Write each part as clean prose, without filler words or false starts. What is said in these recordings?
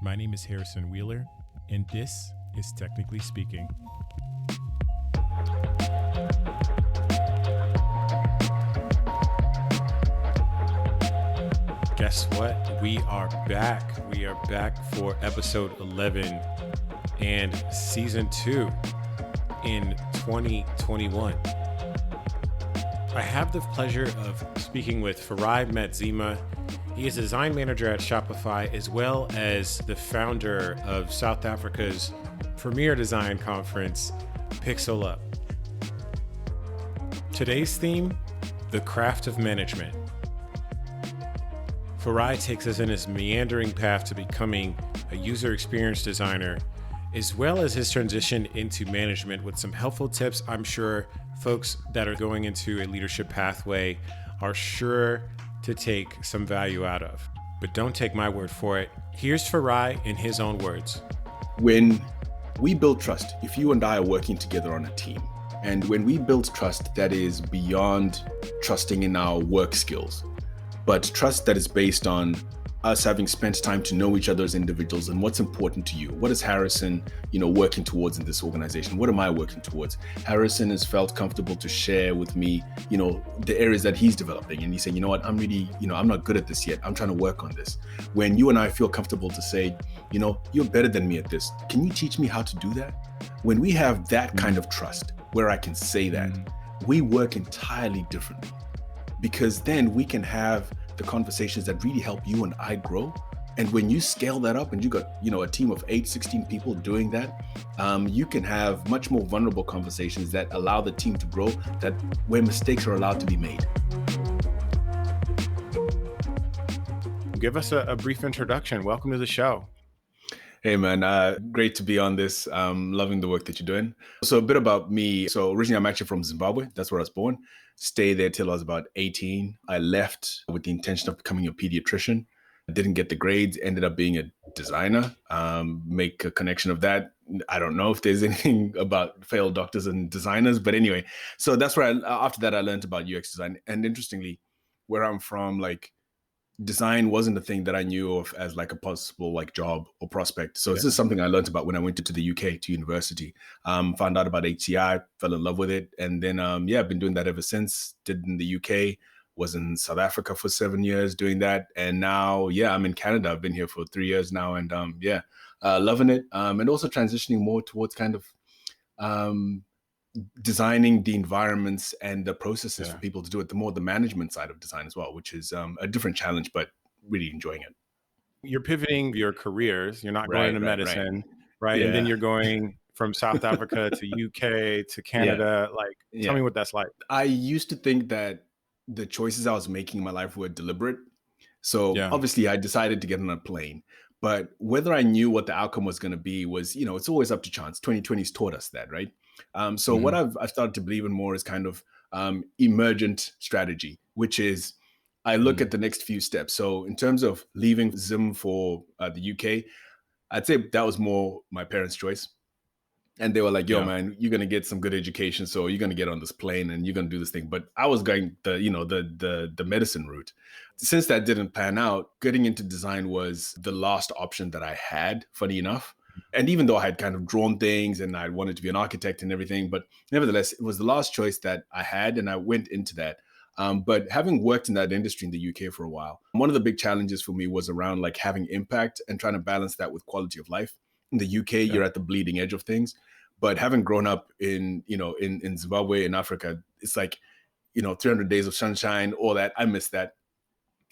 My name is Harrison Wheeler, and this is Technically Speaking. Guess what? We are back. We are back for episode 11 and season 2 in 2021. I have the pleasure of speaking with Farai Madzima. He is a design manager at Shopify, as well as the founder of South Africa's premier design conference, Pixel Up. Today's theme, the craft of management. Farai takes us in his meandering path to becoming a user experience designer, as well as his transition into management with some helpful tips I'm sure folks that are going into a leadership pathway are sure to take some value out of. But don't take my word for it. Here's Farai in his own words. When we build trust, if you and I are working together on a team, and when we build trust that is beyond trusting in our work skills, but trust that is based on us having spent time to know each other as individuals and what's important to you. What is Harrison, working towards in this organization? What am I working towards? Harrison has felt comfortable to share with me, the areas that he's developing. And he's saying, you know what, I'm really, I'm not good at this yet. I'm trying to work on this. When you and I feel comfortable to say, you're better than me at this. Can you teach me how to do that? When we have that kind of trust where I can say that, we work entirely differently. Because then we can have the conversations that really help you and I grow. And when you scale that up and you got, a team of 16 people doing that, you can have much more vulnerable conversations that allow the team to grow, that where mistakes are allowed to be made. Give us a brief introduction. Welcome to the show. Hey man, great to be on this. Loving the work that you're doing. So a bit about me. So originally I'm actually from Zimbabwe. That's where I was born. Stayed there till I was about 18. I left with the intention of becoming a pediatrician. I didn't get the grades, ended up being a designer. Make a connection of that. I don't know if there's anything about failed doctors and designers, but anyway. So that's where after that I learned about UX design. And interestingly, where I'm from, design wasn't a thing that I knew of as a possible job or prospect. So this is something I learned about when I went to the UK to university. Found out about HCI, fell in love with it. And then, I've been doing that ever since. Did in the UK, was in South Africa for 7 years doing that. And now, I'm in Canada. I've been here for 3 years now and loving it. And also transitioning more towards kind of designing the environments and the processes for people to do it, the management side of design as well, which is a different challenge, but really enjoying it. You're pivoting your careers. You're not going into medicine, right? Yeah. And then you're going from South Africa to UK to Canada. Tell me what that's like. I used to think that the choices I was making in my life were deliberate. So obviously I decided to get on a plane, but whether I knew what the outcome was going to be was, it's always up to chance. 2020's taught us that, right? What I've started to believe in more is kind of emergent strategy, which is I look at the next few steps. So in terms of leaving Zim for the UK, I'd say that was more my parents' choice. And they were like, yo, man, you're going to get some good education. So you're going to get on this plane and you're going to do this thing. But I was going the medicine route. Since that didn't pan out, getting into design was the last option that I had, funny enough. And even though I had kind of drawn things and I wanted to be an architect and everything, but nevertheless, it was the last choice that I had and I went into that. But having worked in that industry in the UK for a while, one of the big challenges for me was around having impact and trying to balance that with quality of life. In the UK, you're at the bleeding edge of things. But having grown up in Zimbabwe, in Africa, it's 300 days of sunshine, all that. I miss that.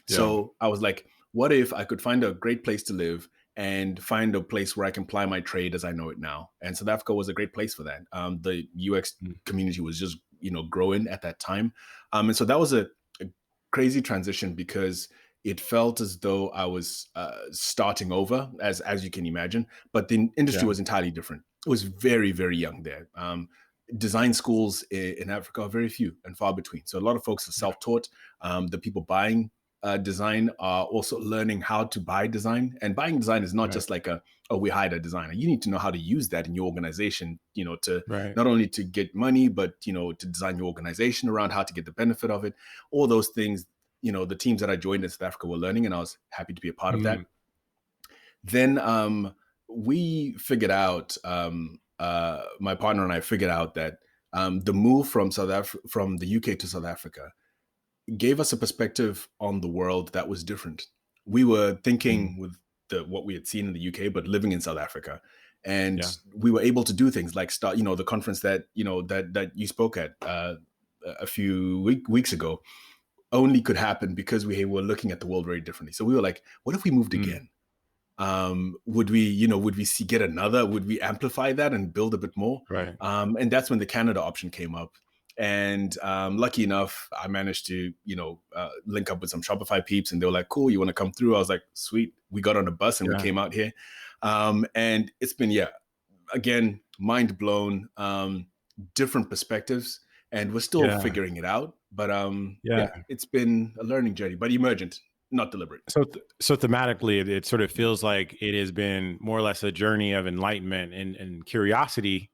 Yeah. So I was like, what if I could find a great place to live and find a place where I can ply my trade as I know it now? And South Africa was a great place for that. The UX community was just, growing at that time. And so that was a crazy transition because it felt as though I was starting over, as you can imagine, but the industry was entirely different. It was very, very young there. Design schools in Africa are very few and far between. So a lot of folks are self-taught. The people buying design are also learning how to buy design. And buying design is not just we hired a designer. You need to know how to use that in your organization, to not only to get money, but, to design your organization around how to get the benefit of it. All those things, the teams that I joined in South Africa were learning, and I was happy to be a part of that. Then we figured out, my partner and I figured out that the move from from the UK to South Africa gave us a perspective on the world that was different. We were Mm. thinking with what we had seen in the UK, but living in South Africa, and Yeah. we were able to do things like start, the conference that that you spoke at a few weeks ago only could happen because we were looking at the world very differently. So we were like, what if we moved Mm. again? Would we, would we see get another? Would we amplify that and build a bit more? Right. And that's when the Canada option came up. And lucky enough, I managed to, link up with some Shopify peeps, and they were like, "Cool, you want to come through?" I was like, "Sweet." We got on a bus and we Yeah. came out here, and it's been, yeah, again, mind blown. Different perspectives, and we're still Yeah. figuring it out. But Yeah. yeah, it's been a learning journey, but emergent, not deliberate. So thematically, it sort of feels like it has been more or less a journey of enlightenment and curiosity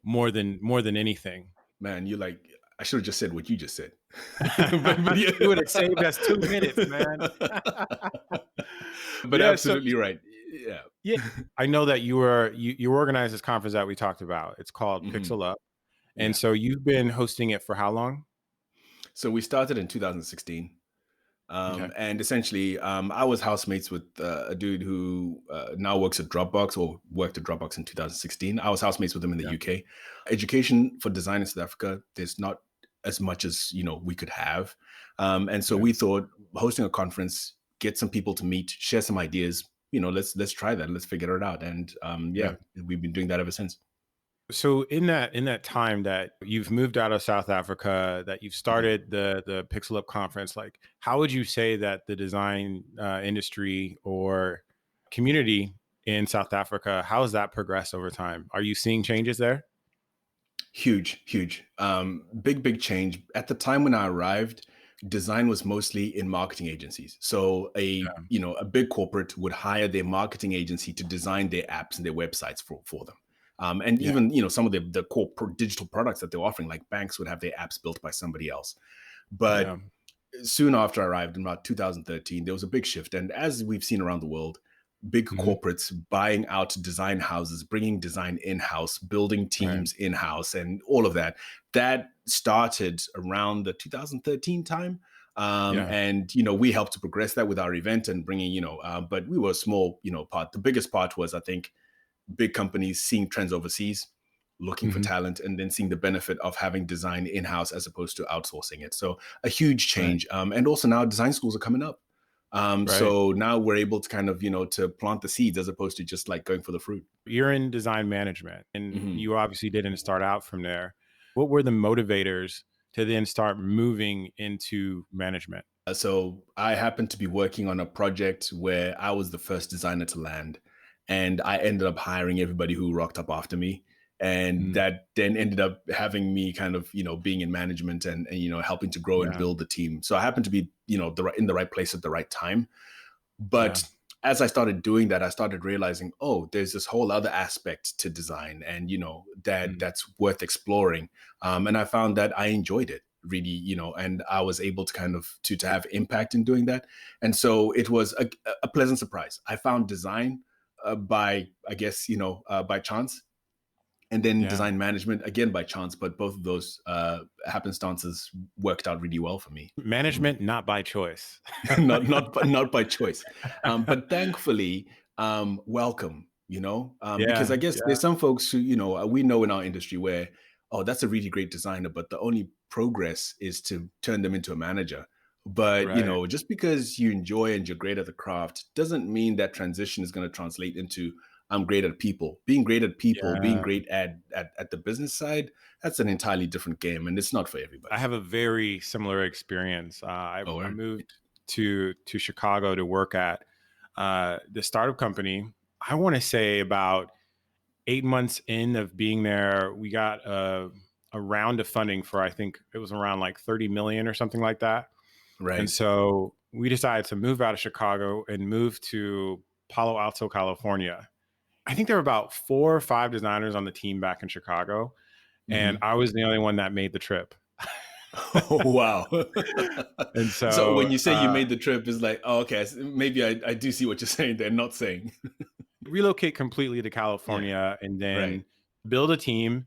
more than anything. Man, you like, I should have just said what you just said. but You yeah. would have saved us 2 minutes, man. But Yeah. So absolutely right. Yeah. yeah, I know that you organized this conference that we talked about. It's called Mhm. Pixel Up, and Yeah. so you've been hosting it for how long? So we started in 2016. Okay. And essentially, I was housemates with a dude who now works at Dropbox, or worked at Dropbox in 2016. I was housemates with him in the Yeah. UK. Education for design in South Africa, there's not as much as we could have, and so Yeah. we thought hosting a conference, get some people to meet, share some ideas. Let's try that. Let's figure it out. And yeah, Yeah. we've been doing that ever since. So in that time that you've moved out of South Africa, that you've Mhm. started the Pixel Up conference, like how would you say that the design industry or community in South Africa, how has that progressed over time? Are you seeing changes there? Huge, huge. Big change. At the time when I arrived, design was mostly in marketing agencies. So Yeah. a big corporate would hire their marketing agency to design their apps and their websites for them. And Yeah. even, some of the core digital products that they're offering, like banks would have their apps built by somebody else. But Yeah. soon after I arrived in about 2013, there was a big shift. And as we've seen around the world, big Hmm. corporates buying out design houses, bringing design in house, building Right. teams in house, and all of that. That started around the 2013 time. Yeah. And we helped to progress that with our event and bringing, but we were a small, part. The biggest part was, I think, big companies seeing trends overseas, looking for Hmm. talent, and then seeing the benefit of having design in house as opposed to outsourcing it. So a huge Right. change. And also now design schools are coming up. Right. So now we're able to kind of, to plant the seeds as opposed to just like going for the fruit. You're in design management, and Mhm. you obviously didn't start out from there. What were the motivators to then start moving into management? So I happened to be working on a project where I was the first designer to land, and I ended up hiring everybody who rocked up after me. And Mm. that then ended up having me kind of, being in management and helping to grow and Yeah. build the team. So I happened to be, in the right place at the right time. Yeah. But as I started doing that, I started realizing, oh, there's this whole other aspect to design, and Mm. that's worth exploring. And I found that I enjoyed it really, and I was able to kind of to have impact in doing that. And so it was a pleasant surprise. I found design by, I guess, by chance, and then Yeah. design management again by chance. But both of those happenstances worked out really well for me. Management, not by choice. not by choice, but thankfully, welcome. Because Yeah. I guess Yeah. there's some folks who we know in our industry where, oh, that's a really great designer, but the only progress is to turn them into a manager. But Right. just because you enjoy and you're great at the craft doesn't mean that transition is going to translate into I'm great at people. Being great at people, being Yeah. great at the business side, that's an entirely different game, and it's not for I everybody. have a very similar experience. Oh, I word. moved to Chicago to work at the startup company. I want to say about 8 months in of being there, we got a round of funding for, I think it was around like 30 million or something like that. And Right. so we decided to move out of Chicago and move to Palo Alto, California. I think there were about 4 or 5 designers on the team back in Chicago, and Mhm. I was the only one that made the trip. Oh, wow. And So so when you say you made the trip, it's like, oh, okay, maybe I do see what you're saying. They're not saying. relocate completely to Yeah. California and Right. then build a team.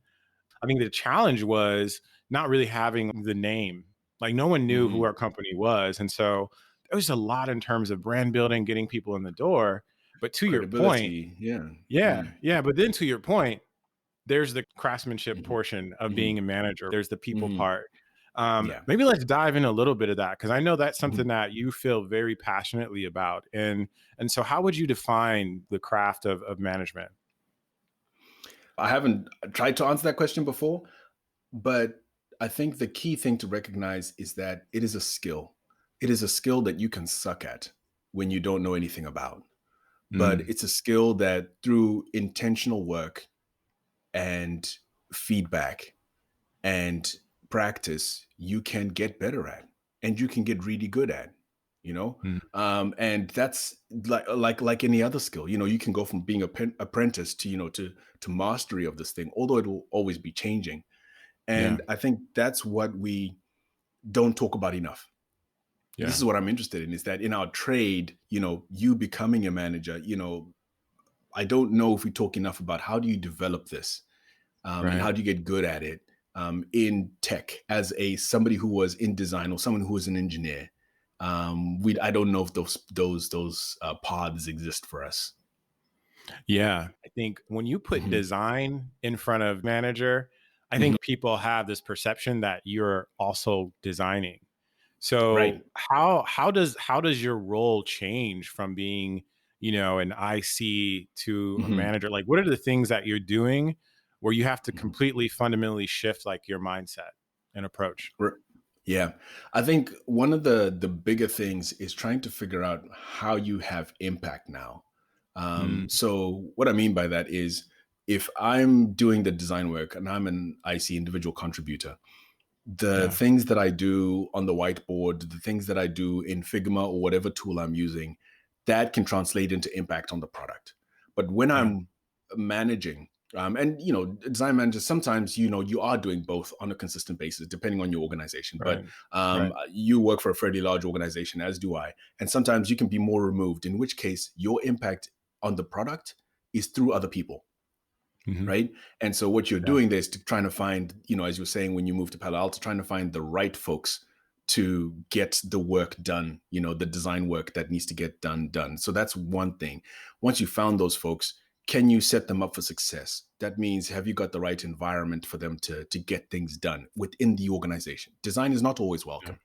I think the challenge was not really having the name. Like no one knew who Hmm. our company was. And so there was a lot in terms of brand building, getting people in the door. But to your point, Credibility. Yeah. yeah, Mm. yeah. But then to your point, there's the craftsmanship Hmm. portion of Hmm. being a manager. There's the people Hmm. part. Yeah. Maybe let's dive in a little bit of that because I know that's something Mhm. that you feel very passionately about. And so, how would you define the craft of management? I haven't tried to answer that question before, but I think the key thing to recognize is that it is a skill. It is a skill that you can suck at when you don't know anything about. But Mm, it's a skill that through intentional work and feedback and practice, you can get better at and you can get really good at, you know? mm, And that's like any other skill. You can go from being a apprentice to, to mastery of this thing, although it will always be changing. yeah, And I think that's what we don't talk about enough. This yeah, is what I'm interested in, is that in our trade, you becoming a manager, I don't know if we talk enough about how do you develop this, and right. how do you get good at it, in tech as a somebody who was in design or someone who was an engineer. I don't know if those paths exist for us. Yeah. I think when you put Hmm. design in front of manager, I Hmm. think people have this perception that you're also designing. Right. So how does your role change from being, an IC to a Hmm. manager? Like what are the things that you're doing where you have to Hmm. completely fundamentally shift like your mindset and approach? Yeah, I think one of the bigger things is trying to figure out how you have impact now. Mm, So what I mean by that is, if I'm doing the design work and I'm an IC individual contributor, the yeah, things that I do on the whiteboard, the things that I do in Figma or whatever tool I'm using, that can translate into impact on the product. But when yeah, I'm managing, and design managers, sometimes you are doing both on a consistent basis, depending on your organization. But right, right. you work for a fairly large organization, as do I, and sometimes you can be more removed. In which case, your impact on the product is through other people, Hmm. right? And so what you're Yeah, doing there is to trying to find, as you were saying, when you move to Palo Alto, trying to find the right folks to get the work done, the design work that needs to get done. So that's one thing. Once you found those folks, can you set them up for success? That means, have you got the right environment for them to get things done within the organization? Design is not always yeah, welcome,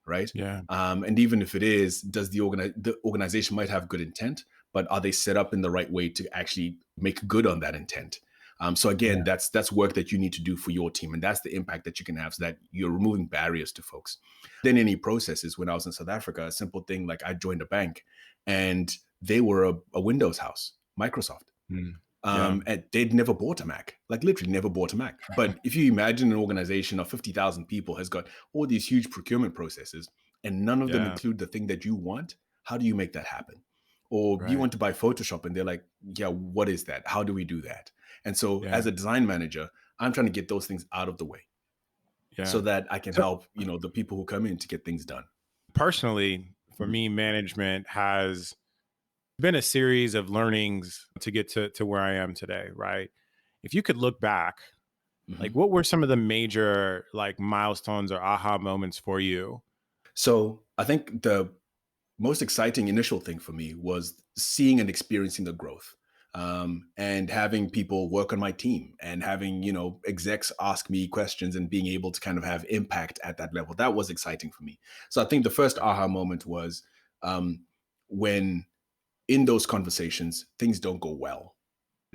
right? yeah, And even if it is, does the organization might have good intent, but are they set up in the right way to actually make good on that intent? So again, yeah, that's work that you need to do for your team, and that's the impact that you can have, so that you're removing barriers to folks. Then any processes. When I was in South Africa, a simple thing like I joined a bank, and they were a Windows house, Microsoft. mm, yeah, And they'd never bought a Mac, like literally never bought a Mac. But if you imagine an organization of 50,000 people has got all these huge procurement processes and none of them yeah, include the thing that you want, how do you make that happen? Or you right, want to buy Photoshop and they're like, yeah, what is that? How do we do that? And so yeah, as a design manager, I'm trying to get those things out of the way so yeah. that I can So help, the people who come in to get things done. personally, for Mhm. me, management has been a series of learnings to get to where I am today, right? If you could look back, like Mhm. what were some of the major like milestones or aha moments for you? So I think the most exciting initial thing for me was seeing and experiencing the growth, and having people work on my team and having execs ask me questions and being able to kind of have impact at that level. That was exciting for me. So I think the first aha moment was, um, when in those conversations things don't go well.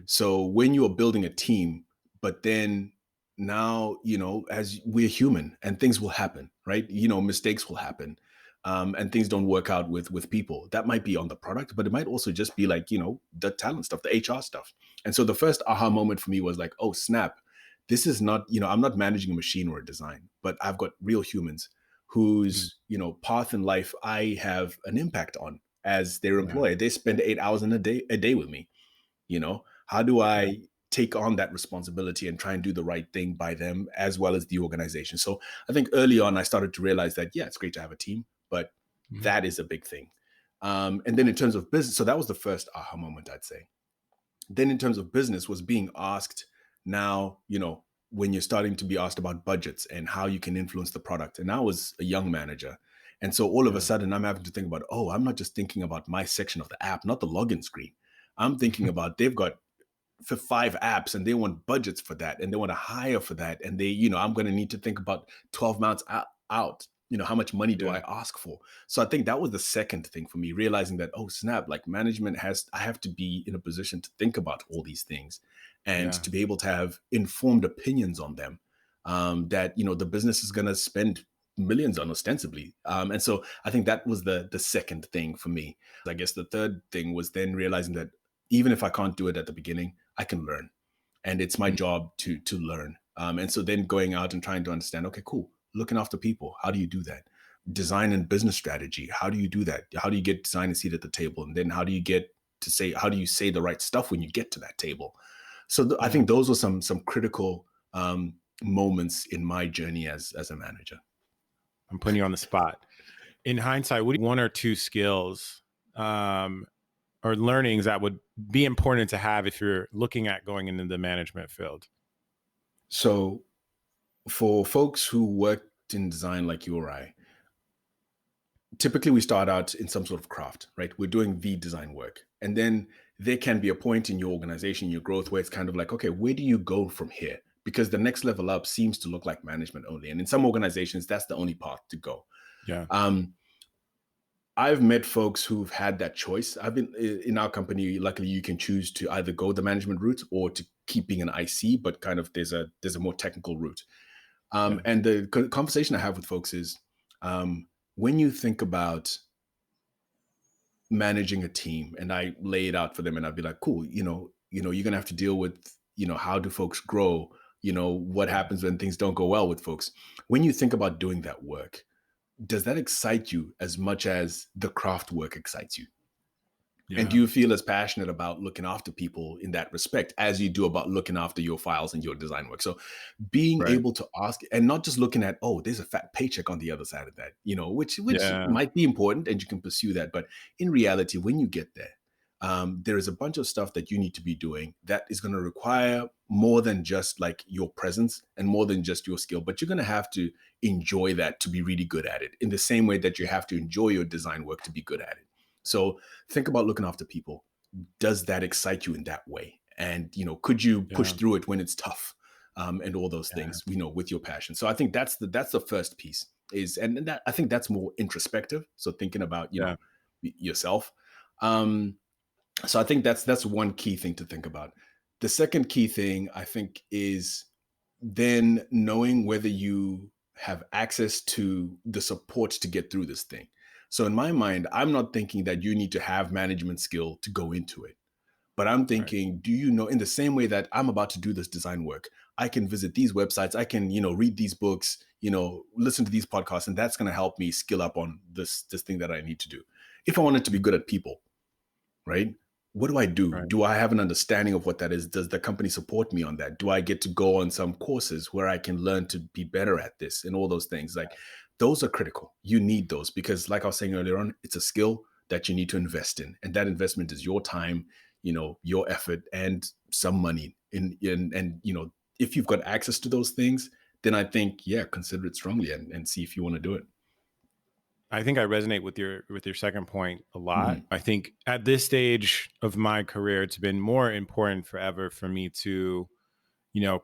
So when you are building a team, but then now, as we're human and things will happen, right? Mistakes will happen. And things don't work out with people. That might be on the product, but it might also just be like, the talent stuff, the HR stuff. And so the first aha moment for me was like, oh, snap. This is not, I'm not managing a machine or a design, but I've got real humans Mm, whose, path in life I have an impact on as their yeah, employer. They spend 8 hours in a day with me. How do yeah, I take on that responsibility and try and do the right thing by them as well as the organization? So I think early on I started to realize that, yeah, it's great to have a team, but mhm, that is a big thing. And then in terms of business, so that was the first aha moment, I'd say. Then in terms of business was being asked now, when you're starting to be asked about budgets and how you can influence the product. And I was a young manager. And so all of a Yeah. sudden I'm having to think about, oh, I'm not just thinking about my section of the app, not the login screen. I'm thinking about they've got for 5 apps and they want budgets for that and they want to hire for that. And I'm going to need to think about 12 months out. How much money do I Yeah. ask for? So I think that was the second thing for me, realizing that, oh, snap, like I have to be in a position to think about all these things and Yeah. to be able to have informed opinions on them, that, the business is going to spend millions on ostensibly. And so I think that was the second thing for me. I guess the third thing was then realizing that even if I can't do it at the beginning, I can learn. And it's my Mhm. job to learn. And so then going out and trying to understand, okay, cool. Looking after people. How do you do that? Design and business strategy. How do you do that? How do you get design a seat at the table? And then how do you say the right stuff when you get to that table? So I Yeah. think those were some critical moments in my journey as a manager. I'm putting you on the spot. In hindsight, what one or two skills or learnings that would be important to have if you're looking at going into the management field? So for folks who worked in design like you or I, typically we start out in some sort of craft, right? We're doing the design work. And then there can be a point in your organization, your growth, where it's kind of like, okay, where do you go from here? Because the next level up seems to look like management only. And in some organizations, that's the only path to go. Yeah. Um, I've met folks who've had that choice. I've been in our company. Luckily, you can choose to either go the management route or to keep being an IC, but kind of there's a more technical route. Yeah. And the conversation I have with folks is, when you think about managing a team, and I lay it out for them, and I'd be like, cool, you're gonna have to deal with, how do folks grow? What Yeah. happens when things don't go well with folks? When you think about doing that work, does that excite you as much as the craft work excites you? And do Yeah. you feel as passionate about looking after people in that respect as you do about looking after your files and your design work? So being Right. able to ask and not just looking at, oh, there's a fat paycheck on the other side of that, which Yeah. might be important and you can pursue that. But in reality, when you get there, there is a bunch of stuff that you need to be doing that is going to require more than just like your presence and more than just your skill, but you're going to have to enjoy that to be really good at it in the same way that you have to enjoy your design work to be good at it. So think about looking after people. Does that excite you in that way? And could you push Yeah. through it when it's tough, and all those Yeah. things? With your passion. So I think that's the first piece is, and that I think that's more introspective. So thinking about Yeah. yourself. So I think that's one key thing to think about. The second key thing I think is then knowing whether you have access to the support to get through this thing. So in my mind, I'm not thinking that you need to have management skill to go into it. But I'm Right. thinking, do you know, in the same way that I'm about to do this design work, I can visit these websites, I can, read these books, listen to these podcasts, and that's going to help me skill up on this thing that I need to do. If I wanted to be good at people, right? What do I do? Right. Do I have an understanding of what that is? Does the company support me on that? Do I get to go on some courses where I can learn to be better at this and all those things? Like those are critical. You need those because like I was saying earlier on, it's a skill that you need to invest in. And that investment is your time, your effort and some money and if you've got access to those things, then I think, yeah, consider it strongly and see if you want to do it. I think I resonate with your second point a lot. Mhm. I think at this stage of my career, it's been more important forever for me to,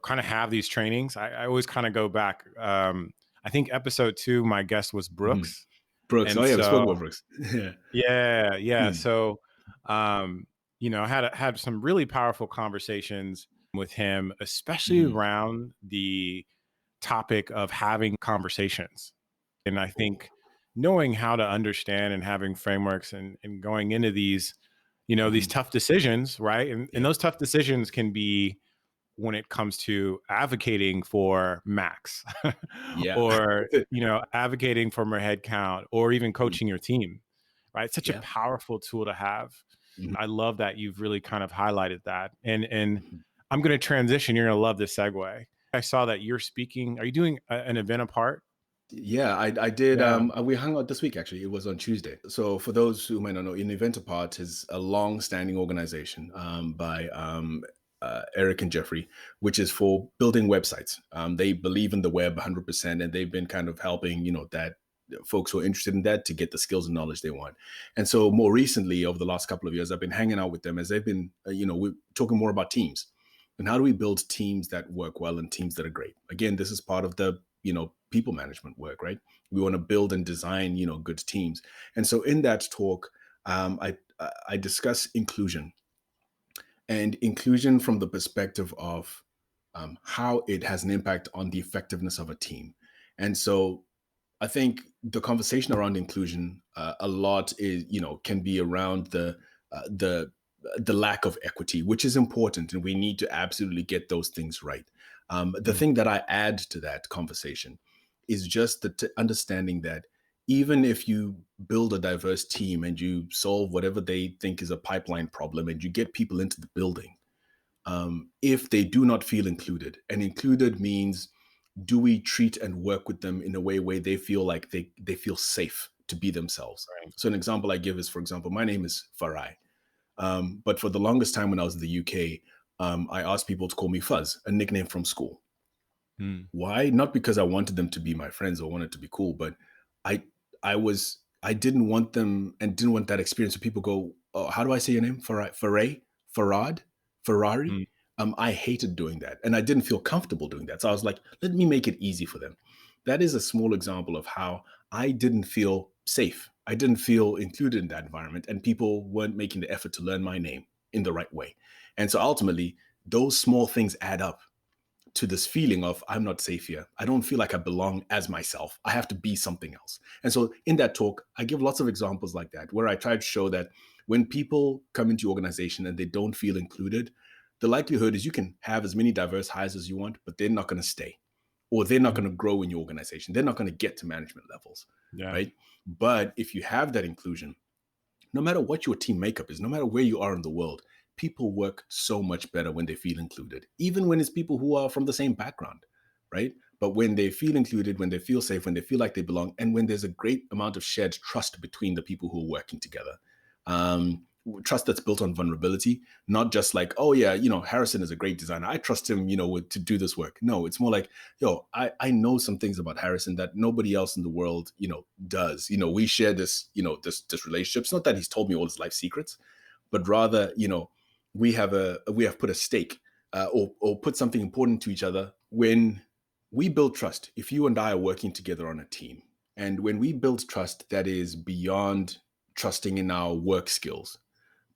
kind of have these trainings. I always kind of go back. I think episode 2, my guest was Mhm. Brooks. Brooks. Oh And yeah, we spoke so, about Brooks. Yeah. yeah, yeah. Mm. So, um, I had some really powerful conversations with him, especially Mhm. around the topic of having conversations. And I think knowing how to understand and having frameworks and going into these, these Mhm. tough decisions, right? And Yeah. those tough decisions can be when it comes to advocating for max Yeah. or, advocating for more headcount or even Mm. coaching your team, right? It's such a Yeah. powerful tool to have. Mhm. I love that you've really kind of highlighted that. And Mhm. I'm going to transition. You're going to love this segue. I saw that you're speaking. Are you doing an event apart? Yeah, I did. Yeah. We hung out this week actually. It was on Tuesday. So for those who might not know, in Event Apart is a long-standing organization by Eric and Jeffrey, which is for building websites. They believe in the web 100%, and they've been kind of helping that folks who are interested in that to get the skills and knowledge they want. And so more recently, over the last couple of years, I've been hanging out with them as they've been, we're talking more about teams and how do we build teams that work well and teams that are great. Again, this is part of the people management work, right? We want to build and design good teams. And so in that talk, I discuss inclusion, and inclusion from the perspective of how it has an impact on the effectiveness of a team. And so I think the conversation around inclusion a lot is, can be around the lack of equity, which is important, and we need to absolutely get those things right. The Mm. thing that I add to that conversation is just the understanding that even if you build a diverse team and you solve whatever they think is a pipeline problem and you get people into the building, if they do not feel included, and included means, do we treat and work with them in a way where they feel like they feel safe to be themselves? Right. So an example I give is, for example, my name is Farai, but for the longest time when I was in the UK, I asked people to call me Fuzz, a nickname from school. Mm. Why? Not because I wanted them to be my friends or wanted to be cool, but I I didn't want them and didn't want that experience where people go, oh, how do I say your name? Farai, Farad, Ferrari. Mm. I hated doing that, and I didn't feel comfortable doing that. So I was like, let me make it easy for them. That is a small example of how I didn't feel safe. I didn't feel included in that environment, and people weren't making the effort to learn my name in the right way. And so ultimately, those small things add up to this feeling of I'm not safe here. I don't feel like I belong as myself. I have to be something else. And so in that talk, I give lots of examples like that where I try to show that when people come into your organization and they don't feel included, the likelihood is you can have as many diverse hires as you want, but they're not going to stay, or they're not Mm. going to grow in your organization. They're not going to get to management levels, Yeah. right? But if you have that inclusion, no matter what your team makeup is, no matter where you are in the world, people work so much better when they feel included, even when it's people who are from the same background, right? But when they feel included, when they feel safe, when they feel like they belong, and when there's a great amount of shared trust between the people who are working together, trust that's built on vulnerability, not just like, oh yeah, Harrison is a great designer, I trust him, to do this work. No, it's more like, yo, I know some things about Harrison that nobody else in the world, does. We share this, this relationship. It's not that he's told me all his life secrets, but rather, we have put a stake or put something important to each other. When we build trust, if you and I are working together on a team, and when we build trust that is beyond trusting in our work skills,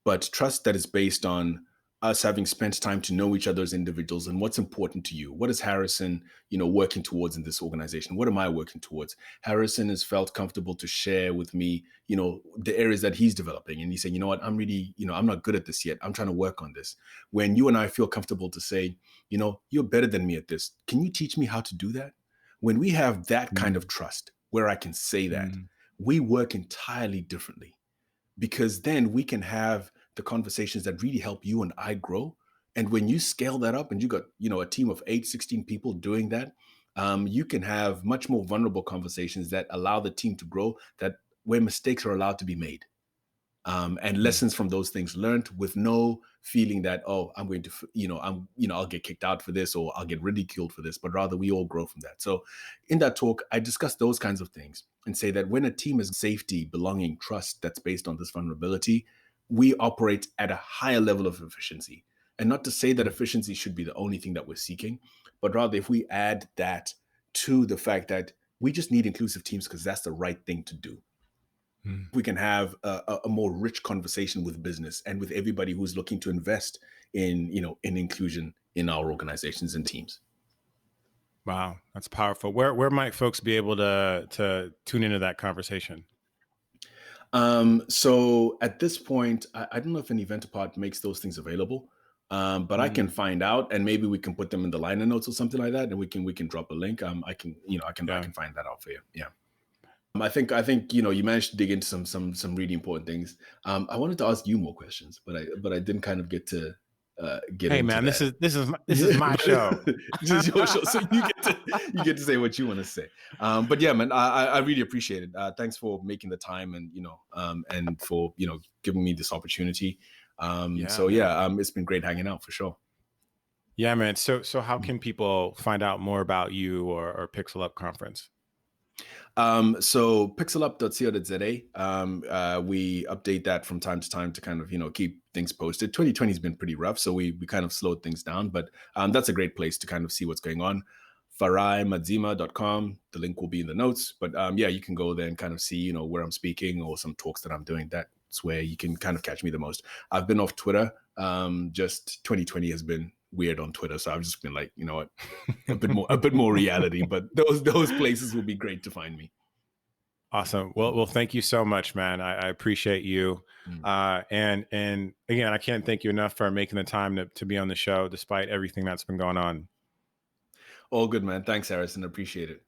but trust that is based on us having spent time to know each other as individuals and what's important to you. What is Harrison, working towards in this organization? What am I working towards? Harrison has felt comfortable to share with me, the areas that he's developing. And he's saying, you know what, I'm really, I'm not good at this yet. I'm trying to work on this. When you and I feel comfortable to say, you're better than me at this. Can you teach me how to do that? When we have that kind Mm. of trust where I can say that, Mm. we work entirely differently, because then we can have the conversations that really help you and I grow. And when you scale that up and you got, a team of 8, 16 people doing that, you can have much more vulnerable conversations that allow the team to grow, that where mistakes are allowed to be made, and Mm. lessons from those things learned, with no feeling that, oh, I'm going to, I'll get kicked out for this or I'll get ridiculed for this, but rather we all grow from that. So in that talk, I discuss those kinds of things and say that when a team has safety, belonging, trust that's based on this vulnerability, we operate at a higher level of efficiency. And not to say that Mm. efficiency should be the only thing that we're seeking, but rather if we add that to the fact that we just need inclusive teams because that's the right thing to do, Mm. we can have a more rich conversation with business and with everybody who's looking to invest in in inclusion in our organizations and teams. Wow, that's powerful. Where might folks be able to tune into that conversation? So at this point, I don't know if an event apart makes those things available, but I can Mm. find out, and maybe we can put them in the liner notes or something like that, and we can drop a link. I can I Yeah. can find that out for you. Yeah. I think you managed to dig into some really important things. I wanted to ask you more questions, but I didn't kind of get to get Hey into man, that. this is my show. This is your show, so you get to say what you want to say. But yeah, man, I really appreciate it. Thanks for making the time, and and for giving me this opportunity. Yeah, So man. yeah, it's been great hanging out for sure. Yeah, man. So how can people find out more about you or Pixel Up Conference? So pixelup.co.za, we update that from time to time to kind of, keep things posted. 2020 has been pretty rough, so we kind of slowed things down, but that's a great place to kind of see what's going on. Farai, Madzima.com. The link will be in the notes, but yeah, you can go there and kind of see, where I'm speaking or some talks that I'm doing. That's where you can kind of catch me the most. I've been off Twitter. Just 2020 has been weird on Twitter, so I've just been like, you know what, a bit more reality. But those places will be great to find me. Awesome. Well, thank you so much, man. I appreciate you. And again, I can't thank you enough for making the time to be on the show, despite everything that's been going on. All good, man. Thanks, Harrison. Appreciate it.